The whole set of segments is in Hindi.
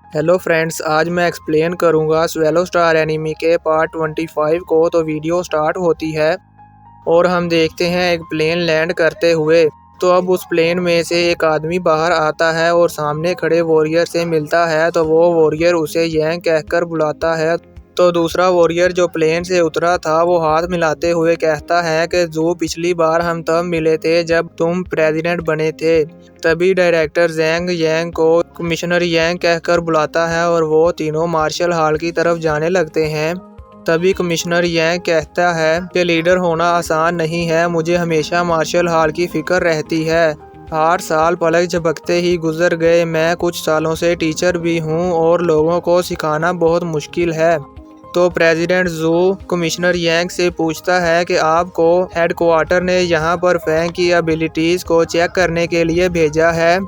हेलो फ्रेंड्स, आज मैं एक्सप्लेन करूंगा स्वेलो स्टार एनिमी के पार्ट 25 को। तो वीडियो स्टार्ट होती है और हम देखते हैं एक प्लेन लैंड करते हुए। तो अब उस प्लेन में से एक आदमी बाहर आता है और सामने खड़े वॉरियर से मिलता है। तो वो वॉरियर उसे यैंग कहकर बुलाता है। तो दूसरा वॉरियर जो प्लेन से उतरा था वो हाथ मिलाते हुए कहता है कि जो पिछली बार हम तब मिले थे जब तुम प्रेसिडेंट बने थे। तभी डायरेक्टर जैंग यैंग को कमिश्नर यैंग कहकर बुलाता है और वो तीनों मार्शल हॉल की तरफ जाने लगते हैं। तभी कमिश्नर यैंग कहता है कि लीडर होना आसान नहीं है, मुझे हमेशा मार्शल हॉल की फिक्र रहती है। 8 साल पलक झपकते ही गुजर गए। मैं कुछ सालों से टीचर भी हूँ और लोगों को सिखाना बहुत मुश्किल है। तो प्रेसिडेंट जू कमिश्नर यैंग से पूछता है कि आपको हेडक्वार्टर ने यहाँ पर फैंग की एबिलिटीज़ को चेक करने के लिए भेजा है।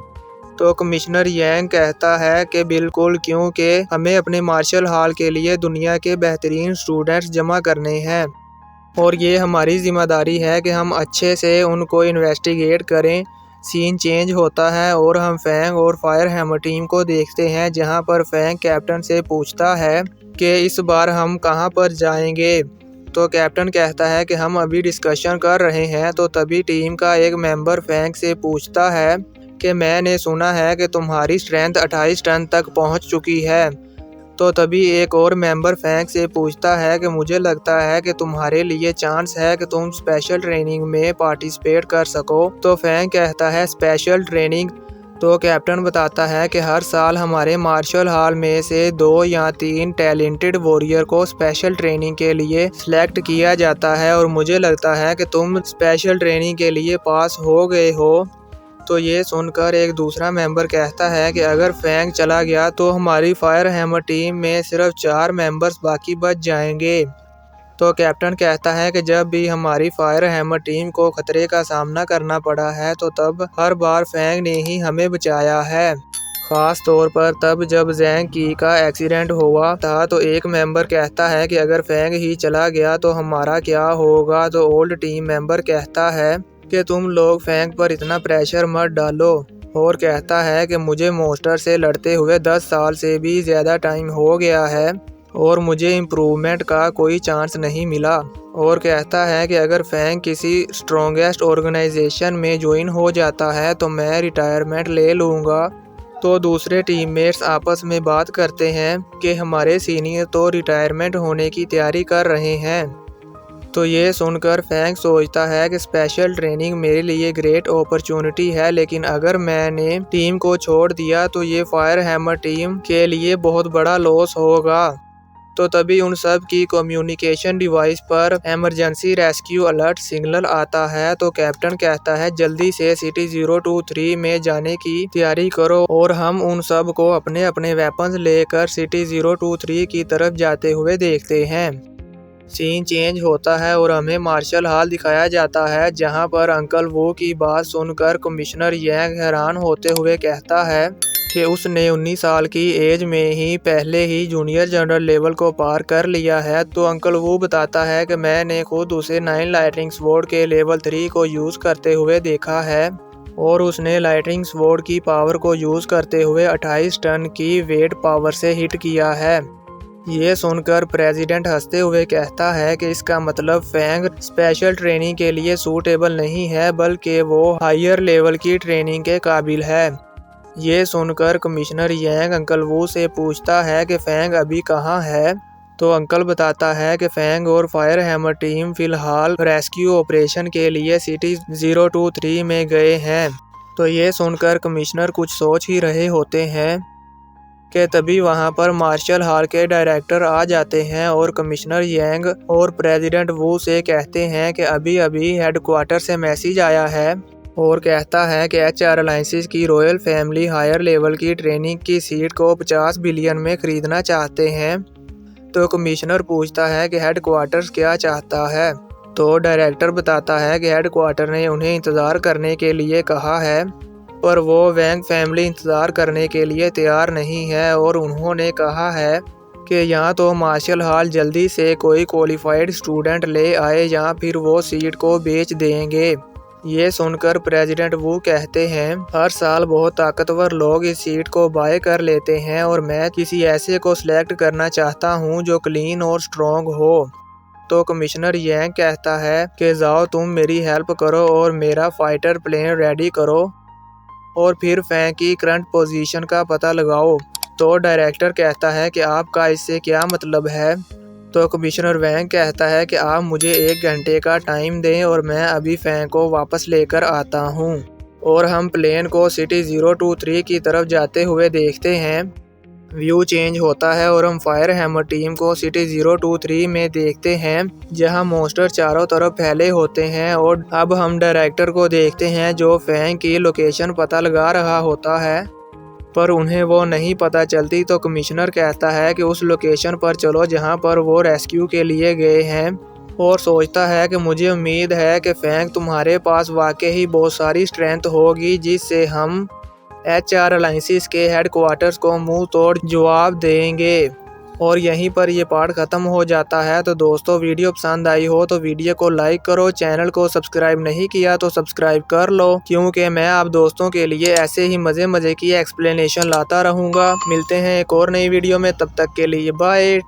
तो कमिश्नर यैंग कहता है कि बिल्कुल, क्योंकि हमें अपने मार्शल हॉल के लिए दुनिया के बेहतरीन स्टूडेंट्स जमा करने हैं और ये हमारी जिम्मेदारी है कि हम अच्छे से उनको इन्वेस्टिगेट करें। सीन चेंज होता है और हम फैंग और फायर हैमर टीम को देखते हैं, जहां पर फैंग कैप्टन से पूछता है कि इस बार हम कहां पर जाएंगे। तो कैप्टन कहता है कि हम अभी डिस्कशन कर रहे हैं। तो तभी टीम का एक मेंबर फैंग से पूछता है कि मैंने सुना है कि तुम्हारी स्ट्रेंथ 28 टन तक पहुंच चुकी है। तो तभी एक और मेंबर फैंग से पूछता है कि मुझे लगता है कि तुम्हारे लिए चांस है कि तुम स्पेशल ट्रेनिंग में पार्टिसिपेट कर सको। तो फैंग कहता है स्पेशल ट्रेनिंग। तो कैप्टन बताता है कि हर साल हमारे मार्शल हॉल में से 2 या 3 टैलेंटेड वॉरियर को स्पेशल ट्रेनिंग के लिए सिलेक्ट किया जाता है और मुझे लगता है कि तुम स्पेशल ट्रेनिंग के लिए पास हो गए हो। तो ये सुनकर एक दूसरा मेंबर कहता है कि अगर फैंग चला गया तो हमारी फायर हैमर टीम में सिर्फ 4 मेंबर्स बाकी बच जाएंगे। तो कैप्टन कहता है कि जब भी हमारी फायर हैमर टीम को खतरे का सामना करना पड़ा है तो तब हर बार फैंग ने ही हमें बचाया है। खास तौर पर तब जब जैंग की का एक्सीडेंट हुआ था। तो एक मेंबर कहता है कि अगर फैंग ही चला गया तो हमारा क्या होगा। तो ओल्ड टीम मेंबर कहता है कि तुम लोग फैंग पर इतना प्रेशर मत डालो और कहता है कि मुझे मॉन्स्टर से लड़ते हुए 10 साल से भी ज़्यादा टाइम हो गया है और मुझे इम्प्रूवमेंट का कोई चांस नहीं मिला। और कहता है कि अगर फैंग किसी स्ट्रॉन्गेस्ट ऑर्गेनाइजेशन में ज्वाइन हो जाता है तो मैं रिटायरमेंट ले लूँगा। तो दूसरे टीममेट्स आपस में बात करते हैं कि हमारे सीनियर तो रिटायरमेंट होने की तैयारी कर रहे हैं। तो ये सुनकर फैंग सोचता है कि स्पेशल ट्रेनिंग मेरे लिए ग्रेट अपॉर्चुनिटी है, लेकिन अगर मैंने टीम को छोड़ दिया तो ये फायर हैमर टीम के लिए बहुत बड़ा लॉस होगा। तो तभी उन सब की कम्युनिकेशन डिवाइस पर इमरजेंसी रेस्क्यू अलर्ट सिग्नल आता है। तो कैप्टन कहता है जल्दी से सिटी 023 में जाने की तैयारी करो और हम उन सब को अपने अपने वेपन्स लेकर सिटी 023 की तरफ जाते हुए देखते हैं। सीन चेंज होता है और हमें मार्शल हॉल दिखाया जाता है, जहां पर अंकल वो की बात सुनकर कमिश्नर यैंग हैरान होते हुए कहता है कि उसने 19 साल की एज में ही पहले ही जूनियर जनरल लेवल को पार कर लिया है। तो अंकल वो बताता है कि मैंने खुद उसे 9 लाइटनिंग स्वॉर्ड के लेवल 3 को यूज़ करते हुए देखा है और उसने लाइटनिंग स्वॉर्ड की पावर को यूज़ करते हुए 28 टन की वेट पावर से हिट किया है। ये सुनकर प्रेसिडेंट हंसते हुए कहता है कि इसका मतलब फैंग स्पेशल ट्रेनिंग के लिए सूटेबल नहीं है, बल्कि वो हायर लेवल की ट्रेनिंग के काबिल है। ये सुनकर कमिश्नर यैंग अंकल वू से पूछता है कि फैंग अभी कहाँ है। तो अंकल बताता है कि फैंग और फायर हैमर टीम फिलहाल रेस्क्यू ऑपरेशन के लिए सिटी 023 में गए हैं। तो ये सुनकर कमिश्नर कुछ सोच ही रहे होते हैं कि तभी वहां पर मार्शल हॉल के डायरेक्टर आ जाते हैं और कमिश्नर यैंग और प्रेसिडेंट वू से कहते हैं कि अभी अभी हेडक्वार्टर से मैसेज आया है और कहता है कि HR अलायंसेस की रॉयल फैमिली हायर लेवल की ट्रेनिंग की सीट को 50 बिलियन में खरीदना चाहते हैं। तो कमिश्नर पूछता है कि हेडक्वार्टर क्या चाहता है। तो डायरेक्टर बताता है कि हेडक्वार्टर ने उन्हें इंतज़ार करने के लिए कहा है, पर वो वैंग फैमिली इंतज़ार करने के लिए तैयार नहीं है और उन्होंने कहा है कि या तो मार्शल हॉल जल्दी से कोई क्वालिफाइड स्टूडेंट ले आए या फिर वो सीट को बेच देंगे। ये सुनकर प्रेसिडेंट वू कहते हैं, हर साल बहुत ताकतवर लोग इस सीट को बाय कर लेते हैं और मैं किसी ऐसे को सिलेक्ट करना चाहता हूँ जो क्लीन और स्ट्रॉन्ग हो। तो कमिश्नर यांग कहता है कि जाओ तुम मेरी हेल्प करो और मेरा फाइटर प्लेन रेडी करो और फिर फैंग की करंट पोजीशन का पता लगाओ। तो डायरेक्टर कहता है कि आपका इससे क्या मतलब है। तो कमिश्नर वैंग कहता है कि आप मुझे 1 घंटे का टाइम दें और मैं अभी फैंग को वापस लेकर आता हूँ। और हम प्लेन को सिटी 023 की तरफ जाते हुए देखते हैं। व्यू चेंज होता है और हम फायर हैमर टीम को सिटी 023 में देखते हैं, जहां मॉन्स्टर चारों तरफ फैले होते हैं। और अब हम डायरेक्टर को देखते हैं जो फैंग की लोकेशन पता लगा रहा होता है, पर उन्हें वो नहीं पता चलती। तो कमिश्नर कहता है कि उस लोकेशन पर चलो जहां पर वो रेस्क्यू के लिए गए हैं, और सोचता है कि मुझे उम्मीद है कि फैंग तुम्हारे पास वाकई ही बहुत सारी स्ट्रेंथ होगी जिससे हम HR अलायंसिस के हेडक्वार्टर्स को मुंह तोड़ जवाब देंगे। और यहीं पर ये पार्ट ख़त्म हो जाता है। तो दोस्तों, वीडियो पसंद आई हो तो वीडियो को लाइक करो, चैनल को सब्सक्राइब नहीं किया तो सब्सक्राइब कर लो, क्योंकि मैं आप दोस्तों के लिए ऐसे ही मज़े की एक्सप्लेनेशन लाता रहूँगा। मिलते हैं एक और नई वीडियो में, तब तक के लिए बाय।